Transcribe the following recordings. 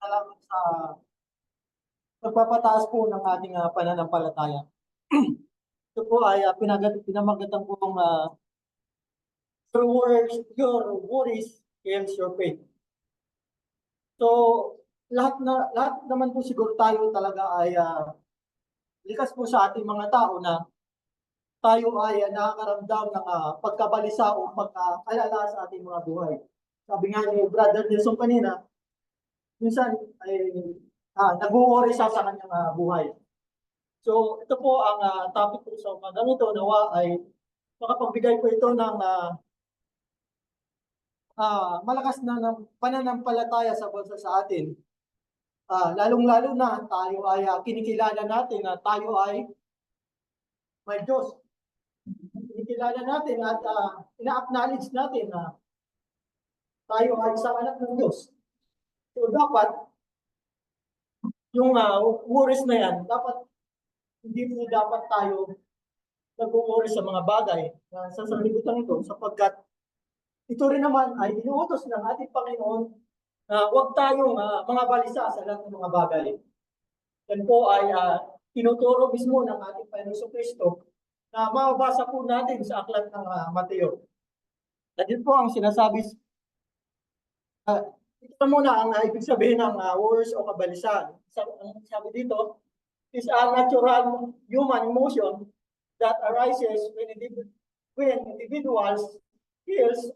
Salamat sa pagpapataas po ng ating pananampalataya. Ito po ay pinamagatan po ng your worries kills your faith. So, lahat naman po siguro tayo talaga ay likas po sa ating mga tao na tayo ay nakakaramdam ng pagkabalisa o pagkaalala sa ating mga buhay. Sabi nga ni Brother Nelson kanina, minsan ay nag-worry sa kanyang buhay. So ito po ang topic po sa umagang ito, nawa ay makapagbigay po ito ng malakas na ng pananampalataya sa atin. Lalong-lalo na tayo ay kinikilala natin na tayo ay may Diyos. Kinikilala natin at ina-acknowledge natin na tayo ay isang anak ng Diyos. So dapat yung worries na yan, hindi po dapat tayo nag-worry sa mga bagay na sa sanlibutan ito sapagkat ito rin naman ay inuutos ng ating Panginoon na huwag tayong mga balisa sa lahat ng mga bagay. Yan po ay tinuturo mismo ng ating Panginoon Kristo na mababasa po natin sa aklat ng Mateo. At yun po ang sinasabi, ito muna ang ibig sabihin ng worries o kabalisan. Ang sabi dito, is a natural human emotion that arises when individuals feels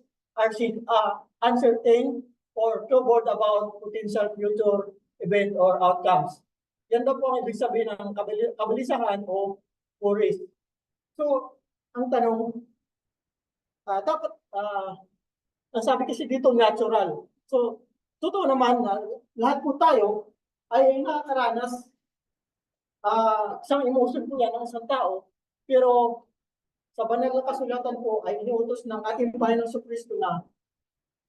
uncertain or troubled about potential future event or outcomes. Yan daw po ang ibig sabihin ng kabalisahan o worries. So, ang tanong, dapat, ang sabi kasi dito natural. So, totoo naman na lahat po tayo ay nakakaranas isang emotion po yan ng isang tao, pero sa banal na kasulatan po ay iniutos ng ating Panginoon Kristo na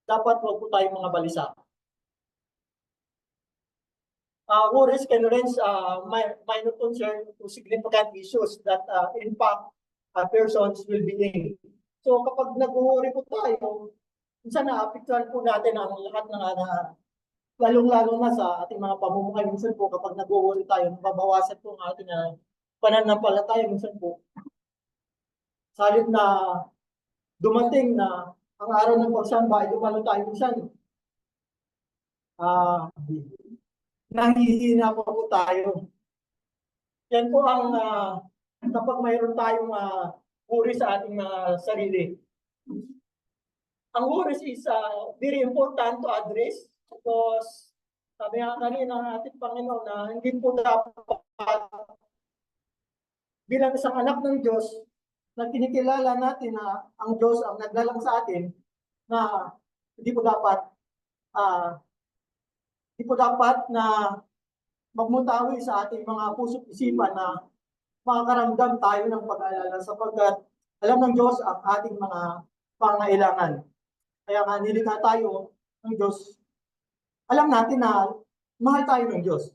dapat huwag po tayong mga balisa. Worries can range minor concern to significant issues that impact a person's well-being. So kapag nag-worry po tayo, minsan naapektuhan po natin ang lahat ng lalong-lalo na sa ating mga pamumuhay. Minsan po kapag nag-worry tayo, mababawasan po ang ating pananampalataya. Minsan po, sa halip na dumating na ang araw ng pagsamba, ay dumalo tayo minsan. Nahihina po tayo. Yan po ang kapag mayroon tayong worry sa ating sarili. Ang worries is very important to address because sabi nga kanina ng ating Panginoon na hindi po dapat bilang isang anak ng Diyos na kinikilala natin na ang Diyos ang naglalang sa atin na hindi po dapat na magmutawi sa ating mga puso't isipan na makakaramdam tayo ng pag-aalala sapagkat alam ng Diyos ang ating mga pangailangan. Kaya nga nilikha tayo ng Diyos, alam natin na mahal tayo ng Diyos.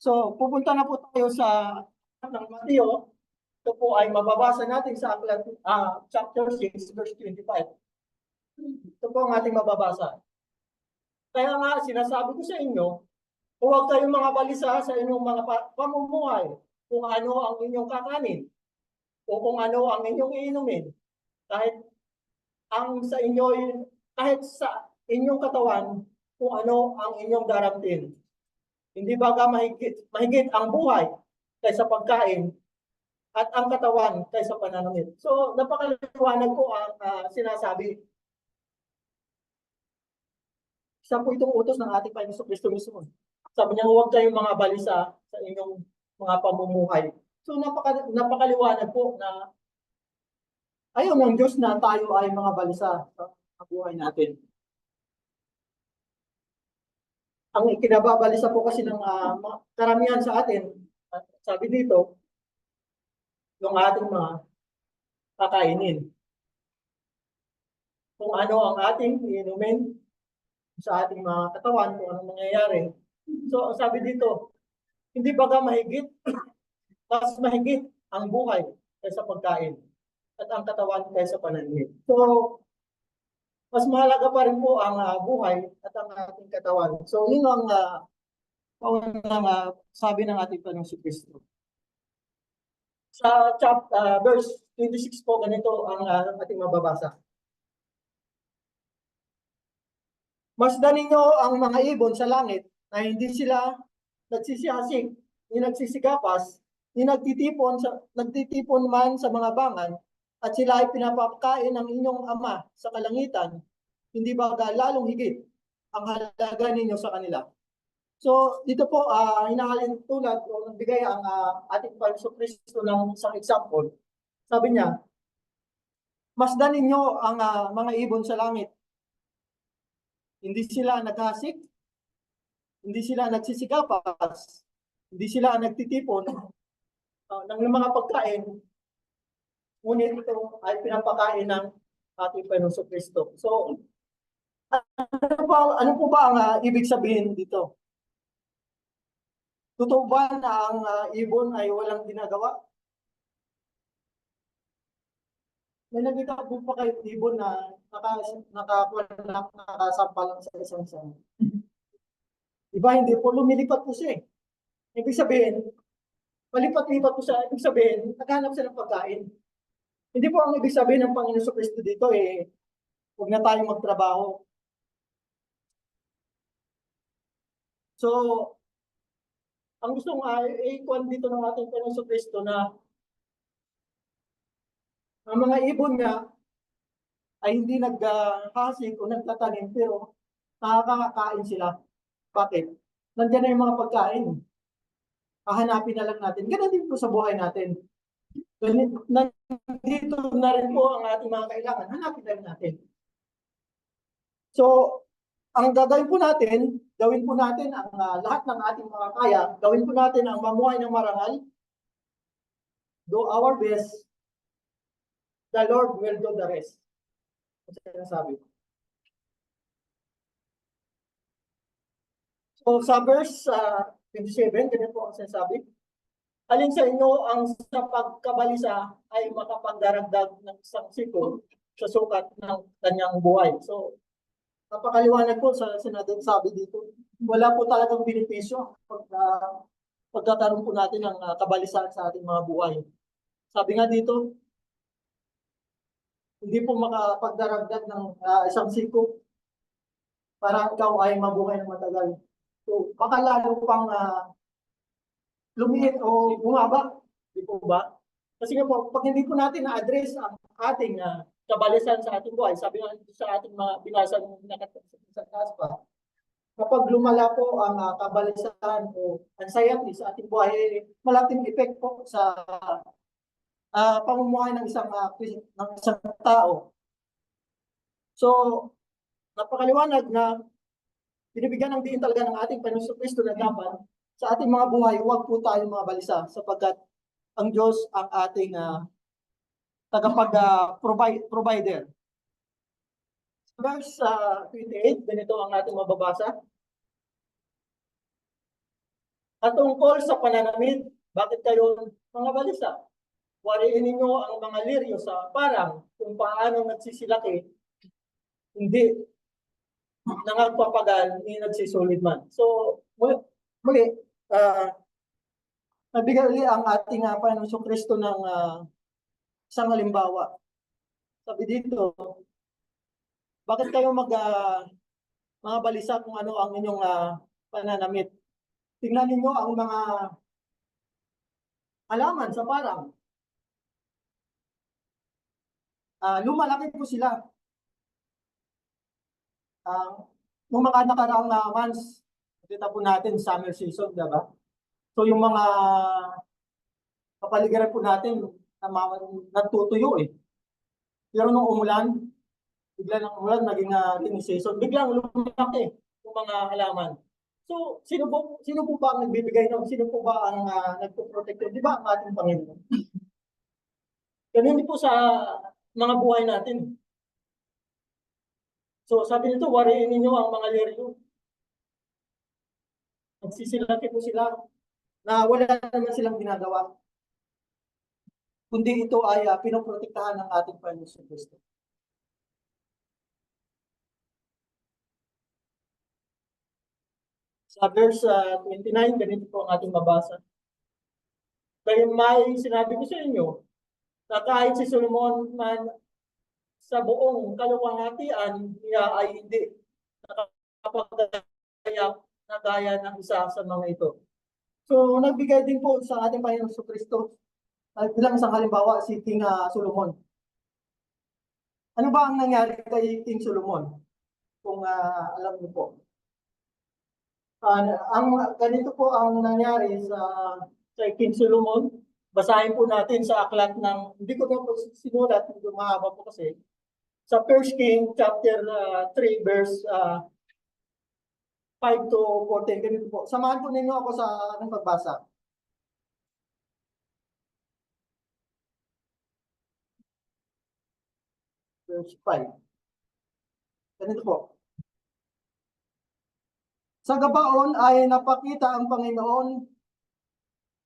So, pupunta na po tayo sa ng Mateo. Ito po ay mababasa natin sa aklat chapter 6, verse 25. Ito po ang ating mababasa. Kaya nga, sinasabi ko sa inyo, huwag kayong mga balisa sa inyong mga pamumuhay kung ano ang inyong kakanin o kung ano ang inyong iinumin. Kahit sa inyong katawan kung ano ang inyong daramtin. Hindi baga mahigit ang buhay kaysa pagkain at ang katawan kaysa pananamit. So, napakaliwanag po ang sinasabi. Isa po itong utos ng ating Panginoon Kristo mismo. Sabi niya, huwag kayong mga balisa sa inyong mga pamumuhay. So, napakaliwanag po na ayaw ng Diyos na tayo ay mga balisa sa buhay natin. Ang ikinababalisa po kasi ng karamihan sa atin, sabi dito, yung ating mga kakainin. Kung ano ang ating iinumin sa ating mga katawan, kung anong mangyayari. So, sabi dito, hindi baga mas mahigit ang buhay kaysa pagkain at ang katawan kaysa pananamit. So, mas mahalaga pa rin po ang buhay at ang ating katawan. So, yun ang paunang sabi ng ating Panginoong Kristo. Sa verse 26 po, ganito ang ating mababasa. Masdan ninyo ang mga ibon sa langit na hindi sila nagsisiyasig, ni nagsisigapas, ni nagtitipon man sa mga bangan, at sila ay pinapakain ng inyong ama sa kalangitan, hindi ba lalong higit ang halaga ninyo sa kanila? So, dito po, hinahalin tulad o nagbigay ang ating Panginoon Kristo ng isang example. Sabi niya, masdan ninyo ang mga ibon sa langit. Hindi sila naghasik, hindi sila nagsisigapas, hindi sila nagtitipon ng mga pagkain, ngunit ito ay pinapakain ng ating Panginoon Kristo. So, ano po ba ang ibig sabihin dito? Totoo ba na ang ibon ay walang ginagawa? May nakita po pa kayo ibon na nakasampal lang sa isang sana. Iba, hindi po, lumilipat po siya eh. Ibig sabihin, malipat-lipat po siya, ibig sabihin, naghanap siya ng pagkain. Hindi po ang ibig sabihin ng Panginoon Kristo dito eh, huwag na tayong magtrabaho. So, ang gustong i-kuan dito ng ating Panginoon Kristo na ang mga ibon niya ay hindi naghahasik o nagtatanim pero nakakakain sila. Bakit? Nandiyan na yung mga pagkain. Hahanapin na lang natin. Ganun din po sa buhay natin. Nandito na rin po ang ating mga kailangan. Hanapin na rin natin. So, ang gagawin po natin, gawin po natin ang lahat ng ating mga kaya, gawin po natin ang mamuhay ng marangal, do our best, the Lord will do the rest. Ang sinasabi. So sa verse 27, ganyan po ang sinasabi. Alin sa inyo ang sa pagkabalisa ay makapagdaragdag ng isang siklo sa sukat ng kanyang buhay. So, napakaliwanag po sa sinasabi dito. Wala po talagang benepisyo pagkakaroon po natin ng kabalisan sa ating mga buhay. Sabi nga dito, hindi po makapagdaragdag ng isang siklo para ikaw ay mabuhay ng matagal. So, baka lalo pang lumiit o bumaba. Di po ba? Kasi nga po, pag hindi po natin na-address ang ating kabalisan sa ating buhay, sabi nga sa ating mga binasa ng sa taas pa, kapag lumala po ang kabalisan o anxiety sa ating buhay, malaking effect po sa pamumuhay ng isang tao. So, napakaliwanag na binibigyan ng diin talaga ng ating Panginoon Kristo na dapat sa ating mga buhay, huwag po tayong mga balisa sapagkat ang Diyos ang ating provider. Verse 28, ganito ang ating mababasa. At tungkol sa pananamit, bakit kayo mga balisa? Wariin ninyo ang mga liryo sa parang kung paano nagsisilaki, hindi nangagpapagal, hindi nagsisulid man. So, muli nabigay ang ating Panginoon Kristo ng isang halimbawa. Sabi dito, bakit kayo mga balisa kung ano ang inyong pananamit? Tingnan ninyo ang mga halaman sa parang. Lumalaki po sila. Nung mga nakaraang months, kita po natin summer season, di ba? So yung mga kapaligiran po natin nagtutuyo eh. Pero nung umulan, bigla ng umulan, naging rainy season, biglang lumaki yung mga halaman. So, sino po ba ang nagbibigay nun? Sino po ba ang nagpo-protect? Di ba ang ating Panginoon? Ganun din po sa mga buhay natin. So, sabi nito, wariin ninyo ang mga liryo. Magsisilaki po sila na wala naman silang ginagawa. Kundi ito ay pinoprotektahan ng ating Panginoon Kristo. Sa verse 29, ganito po ang ating mabasa. Kaya may sinabi ko sa inyo, na kahit si Solomon man sa buong kaluwalhatian niya ay hindi nakapagdaya na gaya ng isa sa mga ito. So, nagbigay din po sa ating Panginoon Kristo bilang isang halimbawa si King Solomon. Ano ba ang nangyari kay King Solomon? Kung alam niyo po. Ang ganito po ang nangyari sa King Solomon. Basahin po natin sa aklat ng, hindi ko na po sinulat, hindi mahaba po kasi, sa 1 King chapter 3 verse 5 to 14. Ganito po. Samahan po ninyo ako sa anong pagbasa. Verse 5. Ganito po. Sa gabaon ay napakita ang Panginoon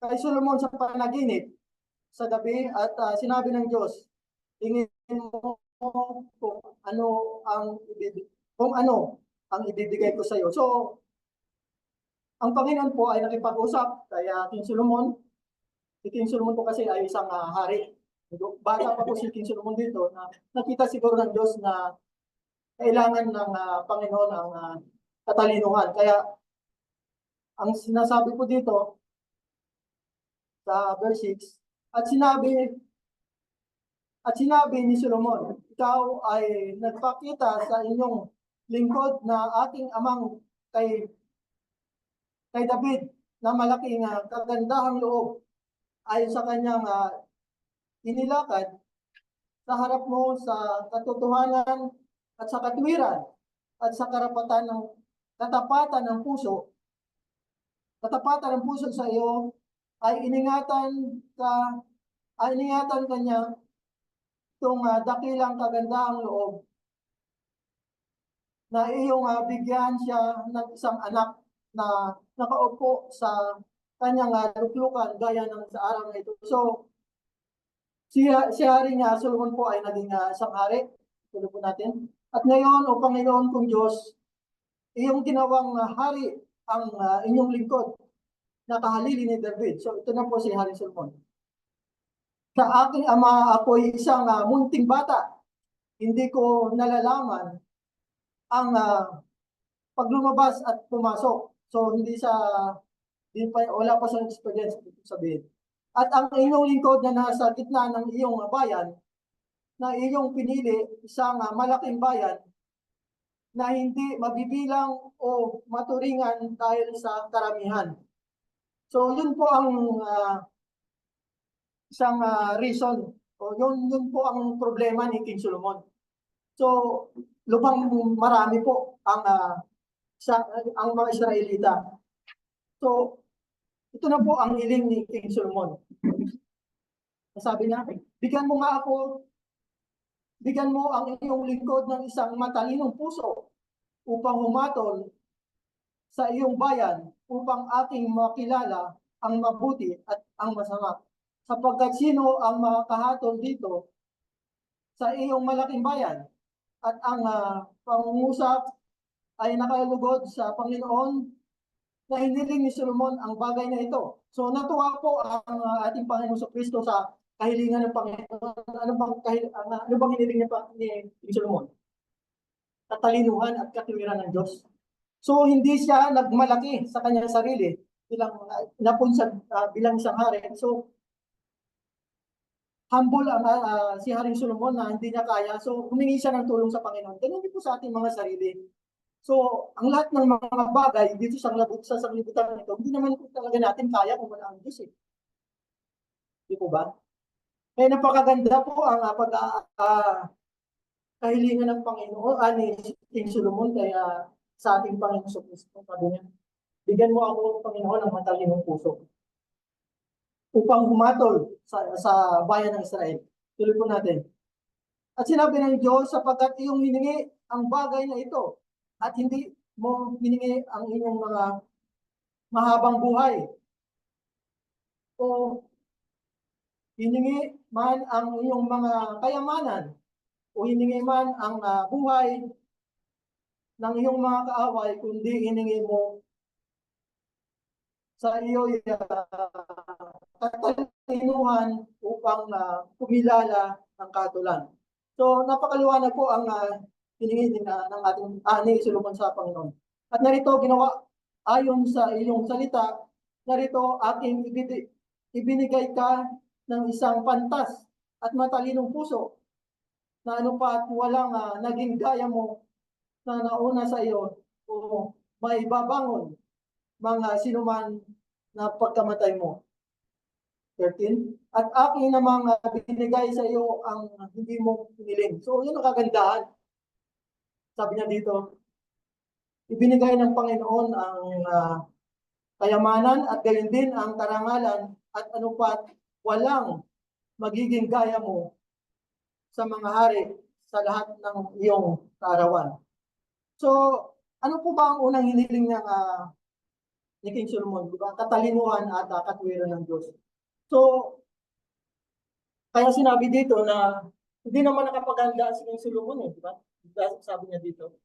kay Solomon sa panaginip sa gabi at sinabi ng Diyos, tingin mo kung ano ang ibibigay ko sa iyo. So, ang Panginoon po ay nakipag-usap kay King Solomon. Si King Solomon po kasi ay isang hari. Bata pa po si King Solomon dito na nakita siguro ng Diyos na kailangan ng Panginoon ang katalinuhan. Kaya ang sinasabi po dito sa verse 6, at sinabi ni Solomon, ikaw ay nagpakita sa inyong lingkod na aking amang kay David na malaking kagandahang loob ayon sa kanyang inilakad sa harap mo sa katotohanan at sa katwiran at sa katapatan ng puso sa iyo ay iningatan kanya itong dakilang kagandahang loob na iyong bigyan siya ng isang anak na nakaupo sa kanyang luklukan gaya ng sa araw na ito. So, si Haring Solomon po ay naging isang hari. Tuloy po natin. At ngayon, o Panginoon kong Diyos, iyong ginawang hari ang inyong lingkod na kahalili ni David. So, ito na po si Haring Solomon. Sa aking ama, ako'y isang munting bata. Hindi ko nalalaman ang paglumabas at pumasok. So, wala pa sa experience, sabihin. At ang inyong lingkod na nasa gitna ng iyong bayan, na iyong pinili, isang malaking bayan, na hindi mabibilang o maturingan dahil sa karamihan. So, yun po ang isang reason. O yun po ang problema ni King Solomon. So, lubang marami po ang mga Israelita. So, ito na po ang hiling ni King Solomon. Sabi niya, bigyan mo ang iyong lingkod ng isang matalinong puso upang humatol sa iyong bayan upang ating makilala ang mabuti at ang masama. Sapagkat sino ang makakahatol dito sa iyong malaking bayan at ang pangungusap ay nakalugod sa Panginoon na hiniling ni Solomon ang bagay na ito. So natuwa po ang ating Panginoon Kristo sa kahilingan ng Panginoon. Ano bang hiniling ni Solomon? Katalinuhan at katwiran ng Diyos. So hindi siya nagmalaki sa kanyang sarili bilang isang hari. So humble si Haring Solomon na hindi niya kaya. So humingi siya ng tulong sa Panginoon. Ganun din po sa ating mga sarili. So, ang lahat ng mga bagay dito sa sanglibutan nito, hindi naman po talaga natin kaya kung wala ang Diyos. Di po ba? Kaya napakaganda po ang kahilingan ng Panginoon, ni King Solomon, kaya sa ating Panginoon sa Kristo. Sabi niya, bigyan mo ako, Panginoon, ng matalinong puso upang humatol sa bayan ng Israel. Tuloy po natin. At sinabi ng Diyos, sapagkat iyong hiningi ang bagay na ito, at hindi mo hiningi ang inyong mga mahabang buhay o hiningi man ang iyong mga kayamanan o hiningi man ang buhay ng iyong mga kaaway, kundi hiningi mo sa iyo katalinuhan upang kumilala ng katulan. So napakaliwanag po ang hinihingi ng ating ni Solomon sa Panginoon. At narito ginawa ayon sa iyong salita, narito aking ibinigay ka ng isang pantas at matalinong puso na ano pa at walang naging gaya mo na nauna sa iyo o maibabangon mga sinuman na pagkamatay mo. 13. At aking namang binigay sa iyo ang hindi mo piniling. So yun ang kagandahan. Sabi niya dito, ibinigay ng Panginoon ang kayamanan at gayon din ang karangalan at ano pa walang magiging gaya mo sa mga hari sa lahat ng iyong kaarawan. So, ano po ba ang unang hiniling ni King Solomon? Diba? Katalinuhan at katwiran ng Diyos. So, kaya sinabi dito na hindi naman nakapaganda si King Solomon eh, di ba? Sabi niya dito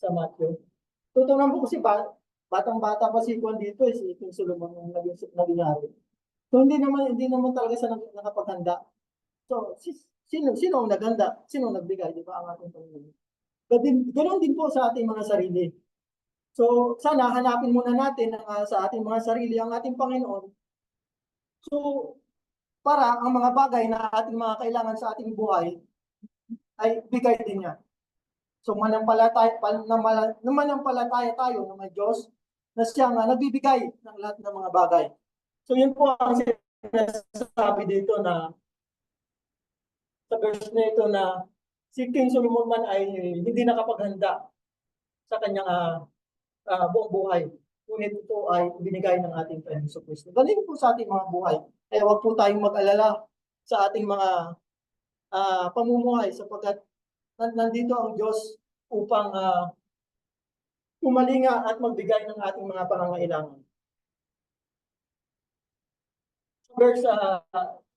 sa Matthew. Tutunan po kasi batang-bata pa si Juan dito eh, si King Solomon yung naging hari. So hindi naman talaga siya nakapaganda. So sino ang naganda? Sino ang nagbigay, di ba, ang ating Panginoon? Ganoon din po sa ating mga sarili. So sana hanapin muna natin sa ating mga sarili ang ating Panginoon. So para ang mga bagay na ating mga kailangan sa ating buhay ay bigay din niya. So manampalataya tayo ng may Diyos na siyang nagbibigay ng lahat ng mga bagay. So yun po ang sinasabi dito na sa verse na ito na si King Solomon man ay hindi nakapaghanda sa kanyang buong buhay. Ngunit ito ay binigay ng ating Panginoon Kristo. Ganun po sa ating mga buhay. Kaya huwag po tayong mag-alala sa ating mga pamumuhay sapagkat nandito ang Diyos upang umalinga at magbigay ng ating mga pangangailangan. Sa verse,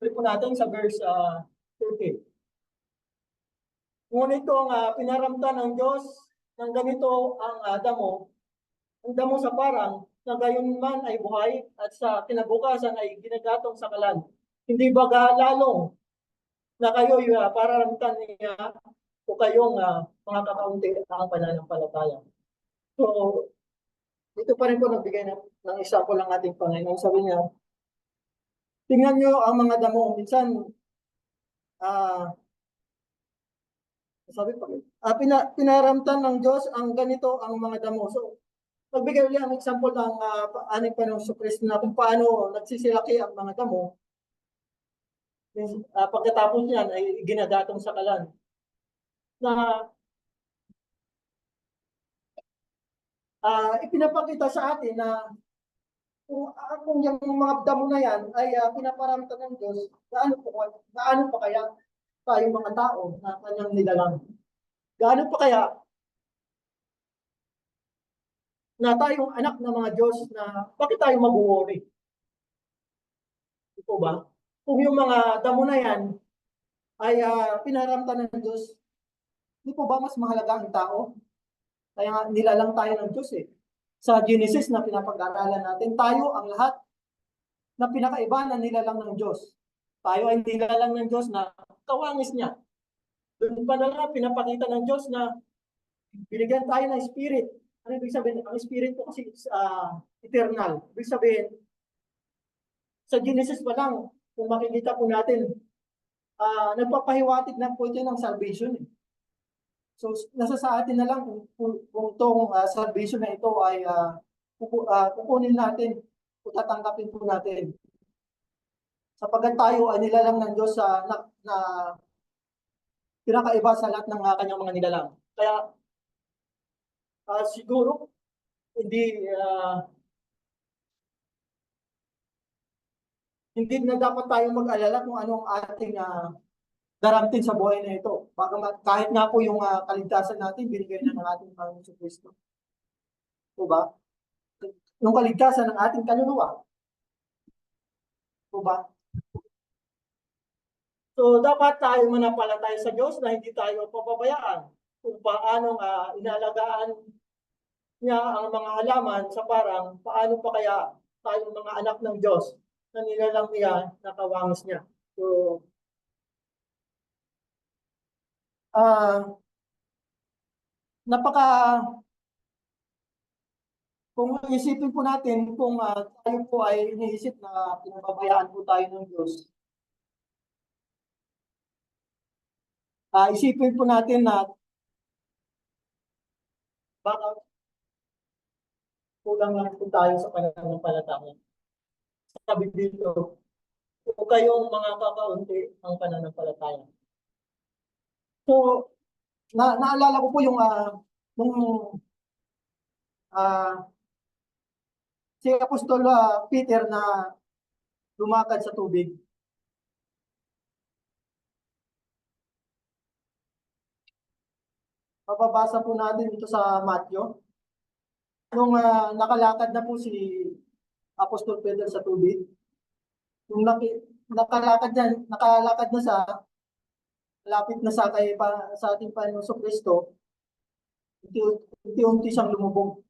po natin sa verse 13. Ngunit itong pinaramtan ng Diyos ng ganito ang damo sa parang na gayon man ay buhay at sa kinabukasan ay ginagatong sa kalan. Hindi ba lalong na kayo pararamtan niya o kayong mga kakaunti ang pananampalataya. So, ito pa rin po nagbigay ng isa po lang ating Panginoon. Sabi niya, tingnan nyo ang mga damo. Minsan, sabi pa, pinaramtan ng Diyos ang ganito ang mga damo. So, pagbigay ulit ang example ng ating Panginoon sa Kristo na kung paano nagsisilaki ang mga damo. Pagkatapos niyan ay ginagatong sa kalan. Na ipinapakita sa atin na kung yung mga damo na yan ay pinaparamtan ng Diyos, gaano pa kaya tayong mga tao na kanyang nilalang? Gaano pa kaya na tayong anak ng mga Diyos na bakit tayo mag-worry? Ito ba? Kung yung mga damo na yan ay pinaramtan ng Diyos, di po ba mas mahalaga ang tao? Kaya nga nilalang tayo ng Diyos eh. Sa Genesis na pinapag-aralan natin, tayo ang lahat na pinakaiba na nilalang ng Diyos. Tayo ay nilalang ng Diyos na kawangis niya. Doon pa na nga pinapakita ng Diyos na binigyan tayo ng spirit. Ano ibig sabihin? Ang spirit ko kasi eternal. Ibig sabihin, sa Genesis pa lang, kung makikita po natin, nagpapahiwatig na po ito ng salvation. So, nasa sa atin na lang kung itong salvation na ito ay kukunin natin o tatanggapin po natin. Sapagkat tayo ay nilalang ng Diyos na pinakaiba sa lahat ng kanyang mga nilalang. Kaya siguro hindi na dapat tayo mag-alala kung anong ating darating sa buhay na ito. Kahit nga po yung kaligtasan natin, binigay na ng ating Panginoon Kristo. O ba? Yung kaligtasan ng ating kaluluwa. O ba? So, dapat tayo manampalataya sa Diyos na hindi tayo papabayaan kung paano inalagaan niya ang mga halaman sa parang paano pa kaya tayong mga anak ng Diyos na nilalang niya, nakawangis niya. So, napaka, kung isipin po natin kung tayo po ay iniisip na pinababayaan po tayo ng Diyos, isipin po natin na baka kulang lang po tayo sa pananampalataya. Sabi dito, kung kayong mga kakaunti ang pananampalataya. So, naalala ko po yung nung si Apostol Peter na lumakad sa tubig. Mababasa po natin dito sa Matthew. Nung nakalakad na po si Apostol Peter sa tubig, nung nakalakad na sa lapit na sa sa ating Panginoon Kristo, unti-unti siyang lumubog.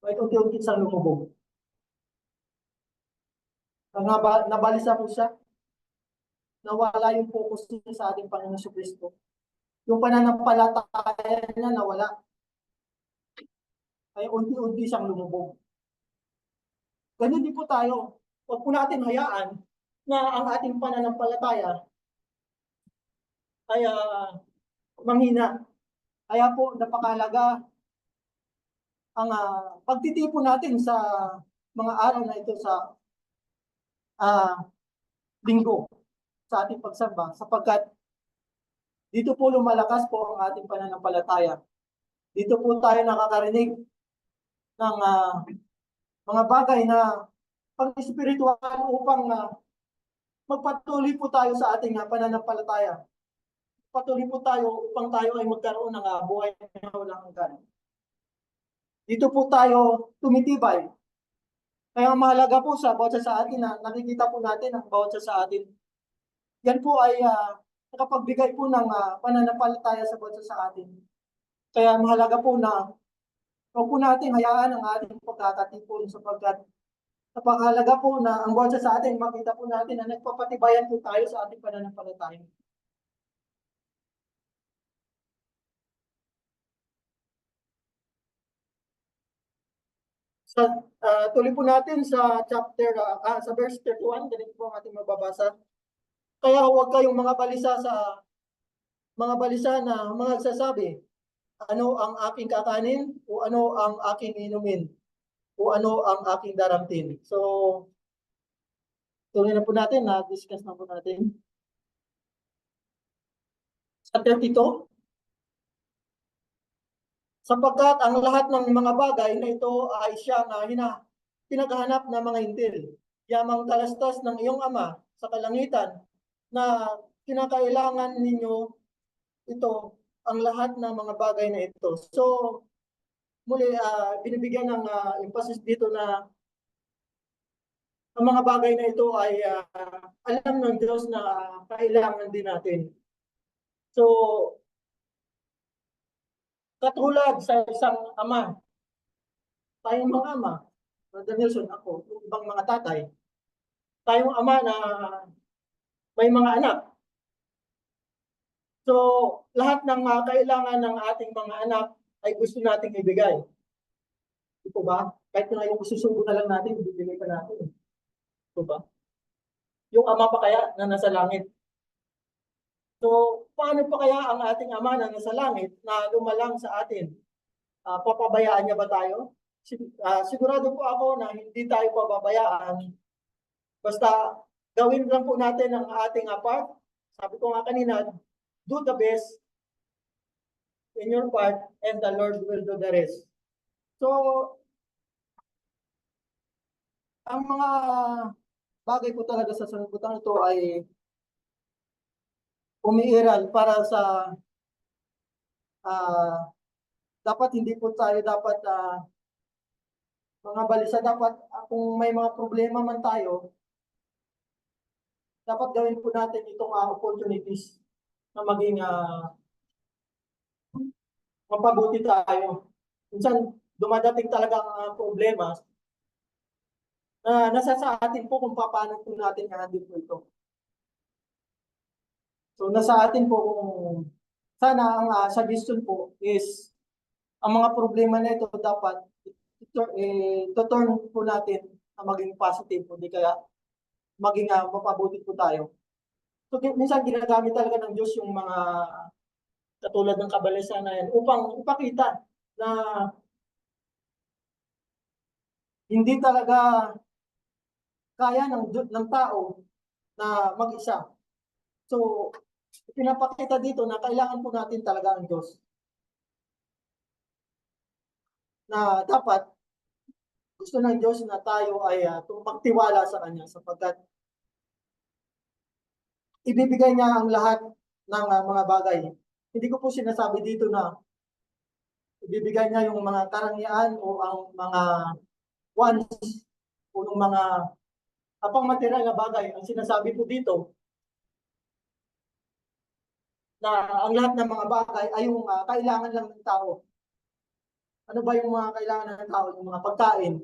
Unti-unti siyang lumubog. Nabalisa po siya. Nawala yung focus niya sa ating Panginoon Kristo. Yung pananampalataya niya nawala. Kaya unti-unti siyang lumubog. Ganun din po tayo. Huwag po natin hayaan na ang ating pananampalataya ay manghina. Kaya po napakahalaga ang pagtitipon natin sa mga araw na ito sa linggo sa ating pagsamba sapagkat dito po lumalakas po ang ating pananampalataya. Dito po tayo nakakarinig ng mga bagay na pang-espiritual upang magpatuloy po tayo sa ating pananampalataya. Patuloy po tayo upang tayo ay magkaroon ng buhay na walang hanggan. Dito po tayo tumitibay. Kaya mahalaga po sa bawat sa atin na nakikita po natin ang bawat sa atin. Yan po ay nakapagbigay po ng pananampalataya sa bawat sa atin. Kaya mahalaga po na huwag po natin hayaan ang ating pagkakatipon sapagkat napakahalaga po na ang bawat sa atin makita po natin na nagpapatibayan po tayo sa ating pananampalataya. Sa tuloy po natin sa chapter sa verse 31, ganito po ang ating mababasa. Kaya huwag kayong mga balisa na mga nagsasabi, ano ang aking kakanin o ano ang aking inumin o ano ang aking daramtin. So, tuloy na po natin, na-discuss na po natin. Sa 32, sapagkat ang lahat ng mga bagay na ito ay siyang pinaghahanap ng mga hintil. Yamang talastas ng iyong ama sa kalangitan na kinakailangan ninyo ito, ang lahat ng mga bagay na ito. So, muli, binibigyan ng emphasis dito na ang mga bagay na ito ay alam ng Diyos na kailangan din natin. So, katulad sa isang ama, tayong mga ama, Brother Nelson, ako, ibang mga tatay, tayong ama na may mga anak. So, lahat ng kailangan ng ating mga anak ay gusto nating ibigay. Ito ba? Kahit na yung susubo na lang natin, ibibigay pa natin. Ito ba? Yung ama pa kaya na nasa langit. So, paano pa kaya ang ating ama na nasa langit na lumalang sa atin? Papabayaan niya ba tayo? Sigurado po ako na hindi tayo pababayaan. Basta gawin lang po natin ang ating part. Sabi ko nga kanina, do the best in your part and the Lord will do the rest. So, ang mga bagay po talaga sa sanlibutan ito ay umiiral para sa dapat hindi po tayo dapat mga balisa dapat kung may mga problema man tayo dapat gawin po natin itong opportunities na maging mapabuti tayo. Minsan dumadating talaga ang problema nasa sa atin po kung paano po natin i-handle po ito. So nasa atin po kung sana ang suggestion po is ang mga problema na ito dapat to-turn po natin na maging positive po, di kaya maging mapabuti po tayo. So minsan ginagamit talaga ng Diyos yung mga katulad ng kabalisan na yan upang ipakita na hindi talaga kaya ng tao na mag-isa. So, pinapakita dito na kailangan po natin talaga ang Diyos. Na dapat gusto ng Diyos na tayo ay magtiwala sa Kanya sapagkat ibibigay niya ang lahat ng mga bagay. Hindi ko po sinasabi dito na ibibigay niya yung mga karangyaan o ang mga wants o yung mga apang material na bagay. Ang sinasabi po dito na ang lahat ng mga bagay ay yung kailangan lang ng tao. Ano ba yung mga kailangan ng tao? Yung mga pagkain,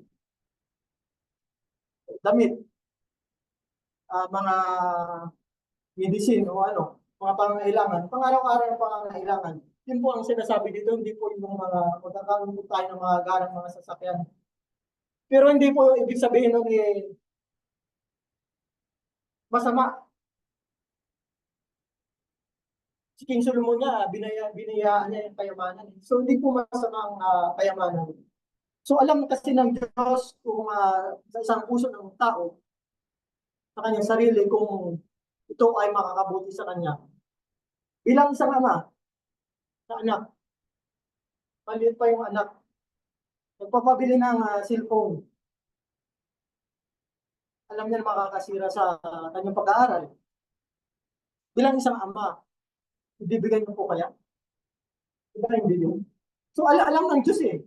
damit, mga medicine o ano, mga pangangailangan, pang-araw-araw na pangangailangan. Yun po ang sinasabi dito, hindi po yung mga magkakaroon po tayo ng mga garang mga sasakyan. Pero hindi po ibig sabihin nun masama. Si King Solomon nga, binayaan niya yung kayamanan. So hindi po masama ang kayamanan. So alam kasi ng Diyos kung sa isang puso ng tao, sa kanyang sarili, kung ito ay makakabuti sa kanya. Bilang isang ama, sa anak, maliit pa yung anak, nagpapabili ng cellphone, alam niya na makakasira sa kanyang pag-aaral. Bilang isang ama, ibibigay mo po kaya? Diba hindi yun? So alam ng Diyos eh.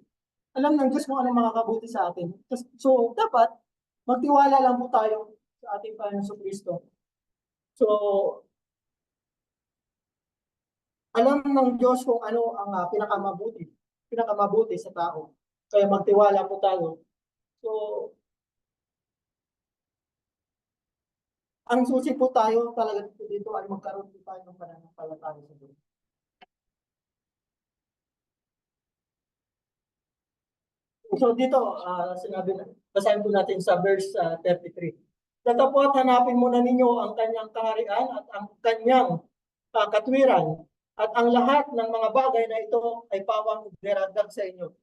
Alam ng Diyos kung ano makakabuti sa atin. So dapat, magtiwala lang po tayo sa ating Panginoon Kristo. So, alam ng Diyos kung ano ang pinakamabuti sa tao. Kaya magtiwala po tayo. So, ang susi po tayo talaga dito ay magkaroon po tayo ng pananampalataya sa Diyos. So dito, basahin po natin sa verse 33. Datapot hanapin muna ninyo ang kanyang kaharian at ang kanyang katwiran at ang lahat ng mga bagay na ito ay pawang deradag sa inyo.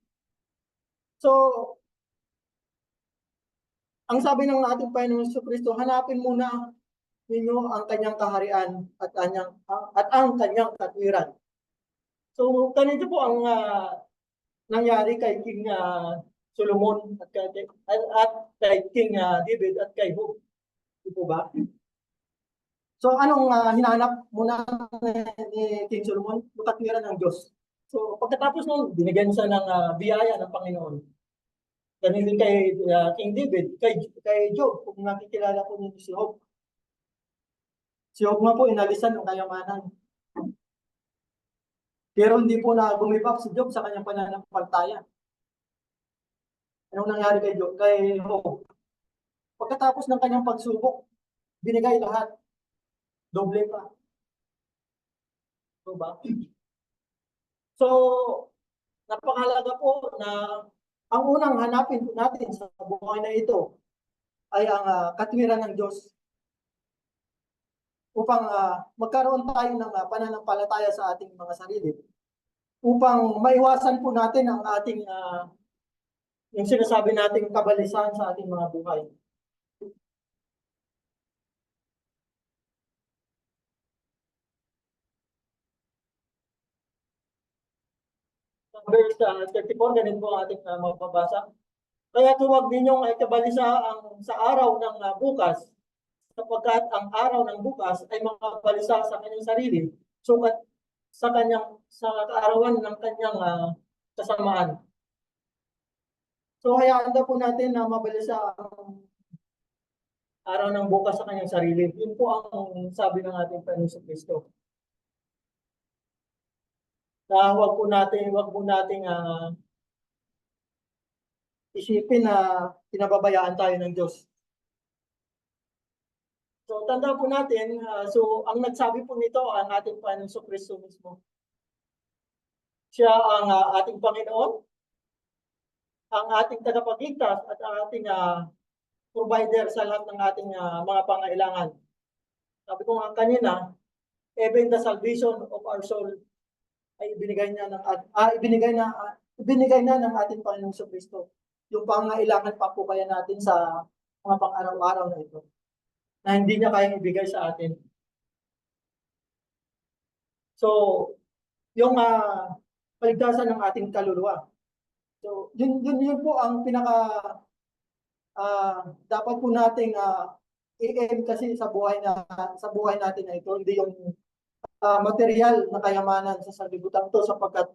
So, ang sabi ng ating Panginoon Kristo, hanapin muna ninyo ang kanyang kaharian at ang kanyang katwiran. So, ganito po ang nangyari kay King Solomon at kay King David at kay Job. Di po ba? So, anong hinanap muna ni King Solomon? Katwiran ng Diyos. So, pagkatapos nun, binigyan siya ng biyaya ng Panginoon. Ganun din kay King David, kay Job, kung nakikilala po ninyo si Job. Si Job nga po inalisan ng kayamanan. Pero hindi po na gumibap si Job sa kanyang pananampalataya. Anong nangyari kay Job? Kay Job? Pagkatapos ng kanyang pagsubok, binigay lahat. Doble pa. Diba? So, napakalaga po na ang unang hanapin natin sa buhay na ito ay ang katwiran ng Diyos upang magkaroon tayo ng pananampalataya sa ating mga sarili upang maiwasan po natin ang ating yung sinasabi nating kabalisan sa ating mga buhay. Verse 34, ganun po ang ating mababasa. Kaya huwag ninyong ikabalisa ang sa araw ng bukas, sapagkat ang araw ng bukas ay makabalisa sa kanyang sarili, sukat sa kaarawan ng kanyang kasamaan. So hayaan daw po natin na mabalisa ang araw ng bukas sa kanyang sarili. Yun po ang sabi ng ating Panginoon Kristo. Na wag po natin isipin na pinababayaan tayo ng Diyos. So tanda po natin, so ang nagsabi po nito ang ating Panginoong Kristo mismo. Siya ang ating Panginoon, ang ating tagapagligtas at ang ating provider sa lahat ng ating mga pangailangan. Sabi ko nga kanina, even the salvation of our soul ay ibinigay na ng ating Panginoong Kristo. Yung pangailangan pa po kaya natin sa mga pang-araw-araw na ito na hindi niya kayang ibigay sa atin. So, yung paligtasan ng ating kaluluwa. So, yun po ang pinaka dapat po nating i-aim kasi sa buhay natin na ito, hindi yung material na kayamanan sa sanlibutan to, sapagkat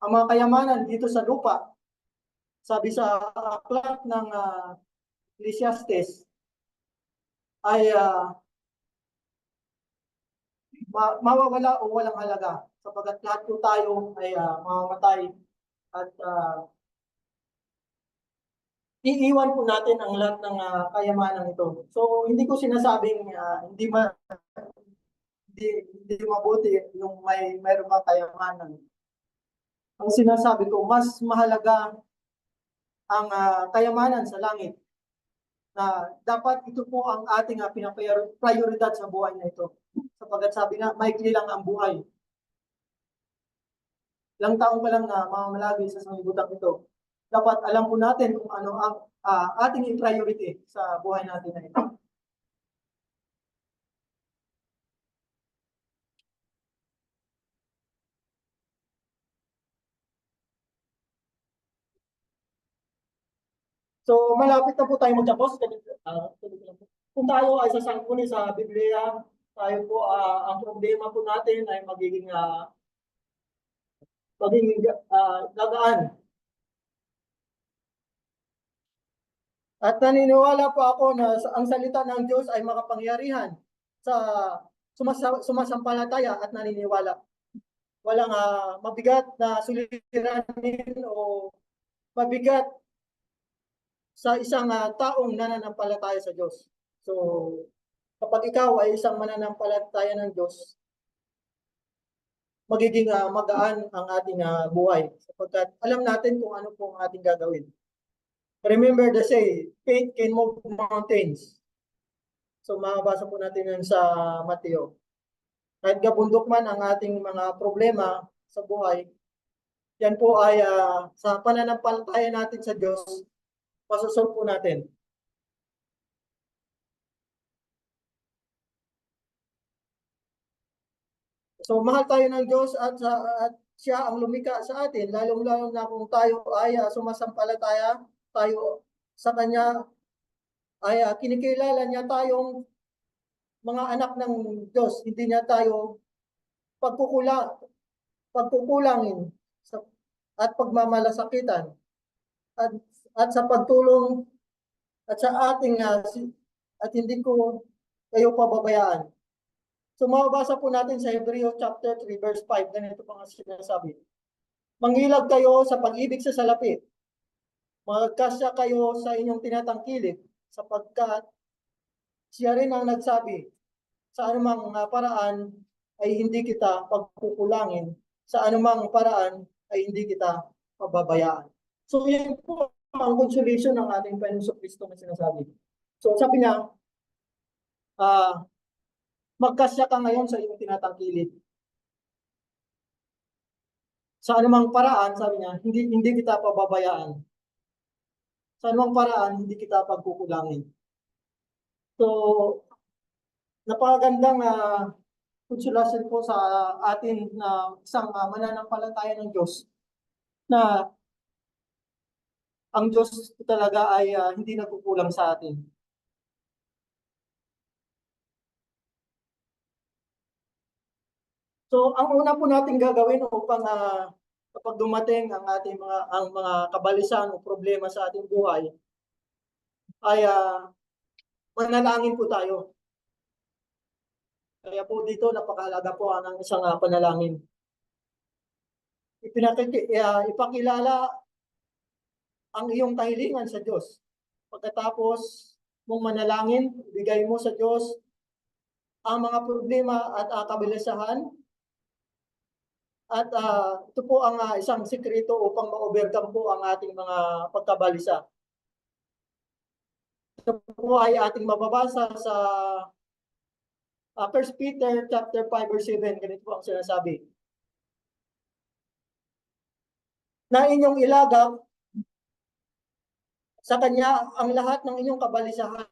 ang mga kayamanan dito sa lupa, sabi sa aklat ng Ecclesiastes, ay mawawala o walang halaga, sapagkat lahat po tayo ay mamamatay at iiwan po natin ang lahat ng kayamanan ito. So hindi ko sinasabing hindi mabuti yung mayroon kang kayamanan. Ang sinasabi ko, mas mahalaga ang kayamanan sa langit, na dapat ito po ang ating pinaprioridad sa buhay na ito. Sapagkat sabi nga, maikli lang ang buhay. Ilang taon pa lang na mamamalagi sa sanlibutan ito. Dapat alam po natin kung ano ang ating priority sa buhay natin na ito. So, malapit na po tayo magtapos. Kung tayo ay sasangkuni sa Biblia, tayo po, ang problema po natin ay magiging gagaan. At naniniwala po ako na ang salita ng Diyos ay makapangyarihan sa sumasampalataya at naniniwala. Walang mabigat na suliranin o mabigat sa isang taong nananampalataya sa Diyos. So, kapag ikaw ay isang mananampalataya ng Diyos, magiging magaan ang ating buhay, sapagkat alam natin kung ano po ang ating gagawin. Remember the say, faith can move mountains. So makabasa po natin yan sa Mateo. Kahit gabundok man ang ating mga problema sa buhay, yan po ay sa pananampalataya natin sa Diyos, masosolve po natin. So mahal tayo ng Diyos at siya ang lumikha sa atin, lalong-lalo na kung tayo ay sumasampalataya tayo sa Kanya, ay kinikilala niya tayong mga anak ng Diyos. Hindi niya tayo pagkukulangin at pagmamalasakitan at sa pagtulong at sa ating at hindi ko kayo pababayaan. So mababasa po natin sa Hebrews chapter 3 verse 5, ganito pang sinasabi. Mangilag kayo sa pag-ibig sa salapi. Magkasya kayo sa inyong tinatangkilik, sapagkat siya rin ang nagsabi, sa anumang paraan ay hindi kita pagkukulangin, sa anumang paraan ay hindi kita pababayaan. So yan po ang consolation ng ating Panginoon Kristo na sinasabi. So sabi niya, magkasya ka ngayon sa iyong tinatangkilik. Sa anumang paraan, sabi niya, hindi kita pababayaan. Sa anumang paraan, hindi kita pagkukulangin. So, napakagandang konsolasyon po sa atin na isang mananampalataya ng Diyos, na ang Diyos talaga ay hindi nagkukulang sa atin. So, ang una po natin gagawin upang kapag dumating ang ating mga kabalisan o problema sa ating buhay, ay manalangin po tayo. Kaya po dito napakahalaga po ang isang panalangin. Ipakilala ang iyong kahilingan sa Diyos. Pagkatapos mong manalangin, ibigay mo sa Diyos ang mga problema at kabilasahan. At ito po ang isang sikreto upang ma-overcome po ang ating mga pagkabalisa. Ito po ay ating mababasa sa 1 Peter chapter 5 verse 7. Ganito po ang sinasabi. Na inyong ilagak sa Kanya ang lahat ng inyong kabalisahan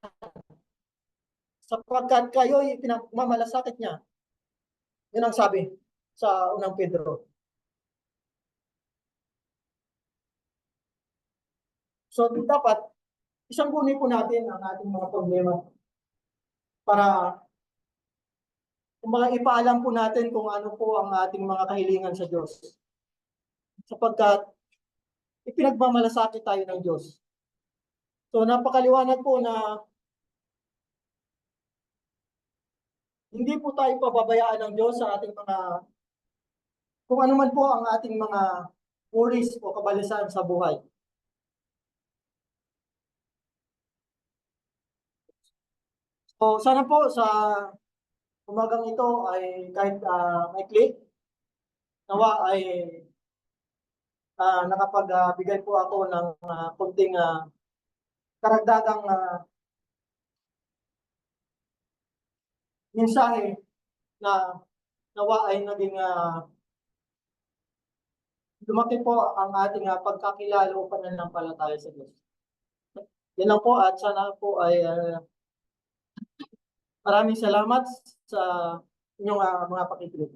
sapagkat kayo'y pinagmamalasakit niya. Yun ang sabi sa unang Pedro. So dapat isang kunin po natin ang ating mga problema para ipaalam po natin kung ano po ang ating mga kahilingan sa Diyos. Sapagkat ipinagmamalasakit tayo ng Diyos. So napakaliwanag po na hindi po tayo pababayaan ng Diyos sa ating mga, kung ano man po ang ating mga worries o kabalisan sa buhay. So sana po sa umagang ito ay kahit maikli, nawa ay nakapagbigay po ako ng kunting karagdagang mensahe na nawa ay naging lumaki po ang ating pagkakilala o pananampalataya sa Diyos. Yan lang po at sana po ay maraming salamat sa inyong mga pakikinig.